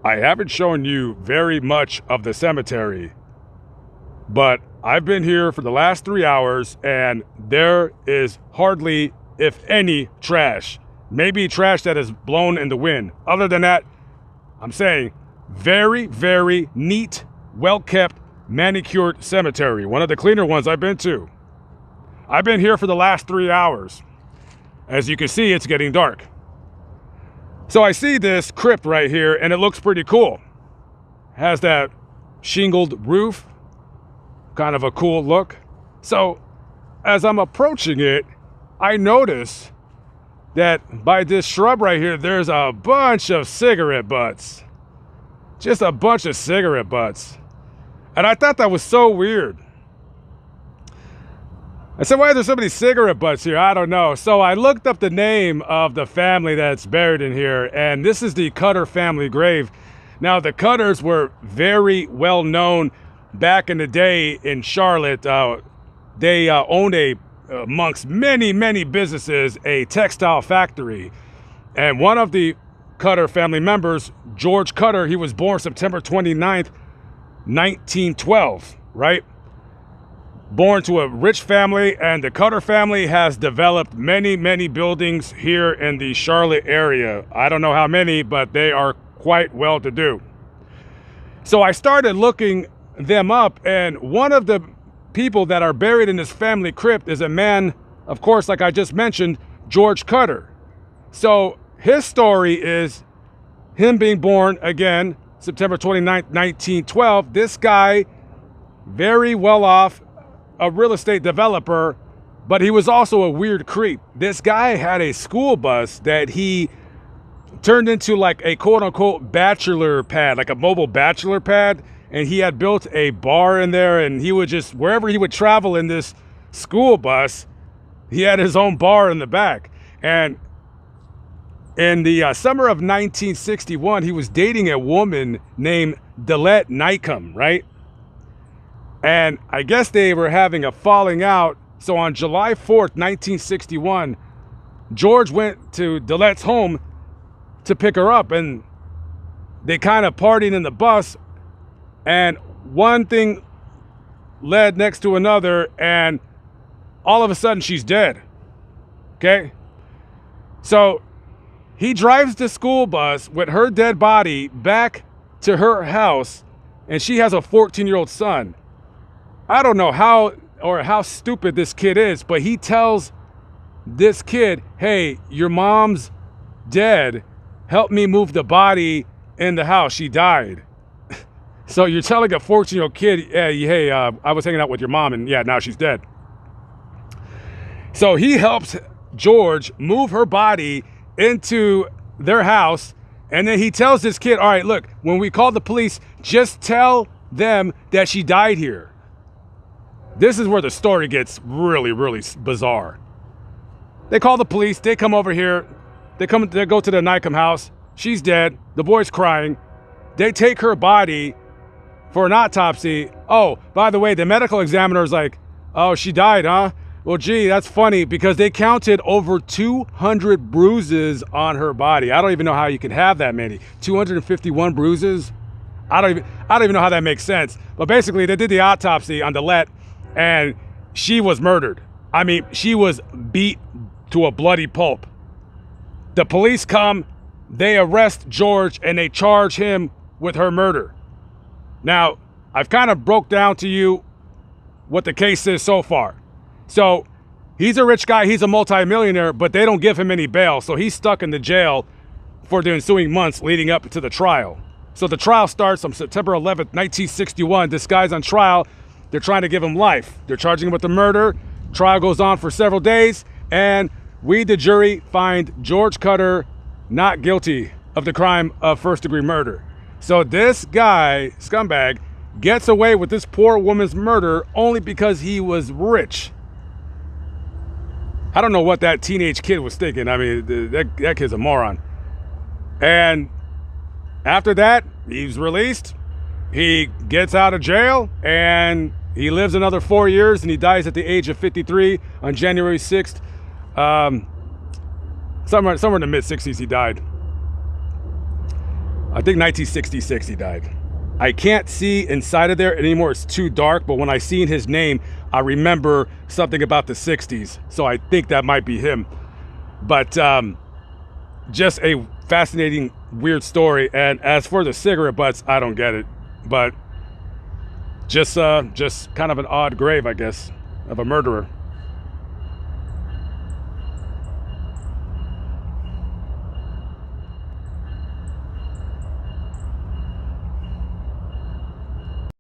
I haven't shown you very much of the cemetery, but I've been here for the last 3 hours and there is hardly, if any, trash. Maybe trash that is blown in the wind. Other than that, I'm saying very, very neat, well-kept, manicured cemetery. One of the cleaner ones I've been to. I've been here for the last 3 hours. As you can see, it's getting dark. So I see this crypt right here and it looks pretty cool. Has that shingled roof, kind of a cool look. So as I'm approaching it, I notice that by this shrub right here, there's a bunch of cigarette butts. Just a bunch of cigarette butts. And I thought that was so weird. I said, why are there so many cigarette butts here? I don't know. So I looked up the name of the family that's buried in here, and this is the Cutter family grave. Now, the Cutters were very well known back in the day in Charlotte. They owned amongst many, many businesses, a textile factory. And one of the Cutter family members, George Cutter, he was born September 29th, 1912, right? Born to a rich family, and the Cutter family has developed many, many buildings here in the Charlotte area. I don't know how many, but they are quite well to do. So I started looking them up, and one of the people that are buried in this family crypt is a man, of course, like I just mentioned, George Cutter. So his story is him being born again, September 29th, 1912. This guy, very well off, a real estate developer, but he was also a weird creep. This guy had a school bus that he turned into like a quote unquote bachelor pad, like a mobile bachelor pad. And he had built a bar in there, and he would just, wherever he would travel in this school bus, he had his own bar in the back. And in the summer of 1961, he was dating a woman named Deet Nycum, right? And I guess they were having a falling out. So on July 4th, 1961, George went to Delet's home to pick her up, and they kind of partied in the bus, and one thing led next to another, and all of a sudden she's dead. Okay? So he drives the school bus with her dead body back to her house, and she has a 14-year-old son. I don't know how stupid this kid is, but he tells this kid, hey, your mom's dead. Help me move the body in the house. She died. So you're telling a 14-year-old kid, hey, I was hanging out with your mom, and yeah, now she's dead. So he helps George move her body into their house, and then he tells this kid, all right, look, when we call the police, just tell them that she died here. This is where the story gets really, really bizarre. They call the police. They come over here. They go to the Nycum house. She's dead. The boy's crying. They take her body for an autopsy. Oh, by the way, the medical examiner is like, oh, she died, huh? Well, gee, that's funny, because they counted over 200 bruises on her body. I don't even know how you can have that many. 251 bruises? I don't even know how that makes sense. But basically, they did the autopsy on Delet, and she was murdered. I mean, she was beat to a bloody pulp. The police come, they arrest George, and they charge him with her murder. Now, I've kind of broke down to you what the case is so far. So, he's a rich guy, he's a multimillionaire, but they don't give him any bail, so he's stuck in the jail for the ensuing months leading up to the trial. So the trial starts on September 11th, 1961. This guy's on trial. They're trying to give him life. They're charging him with the murder. Trial goes on for several days, and we, the jury, find George Cutter not guilty of the crime of first-degree murder. So this guy, scumbag, gets away with this poor woman's murder only because he was rich. I don't know what that teenage kid was thinking. I mean, that kid's a moron. And after that, he's released. He gets out of jail, and he lives another 4 years, and he dies at the age of 53 on January 6th. Somewhere in the mid-60s he died. I think 1966 he died. I can't see inside of there anymore. It's too dark, but when I seen his name, I remember something about the 60s. So I think that might be him. But just a fascinating, weird story. And as for the cigarette butts, I don't get it. But just kind of an odd grave, I guess, of a murderer.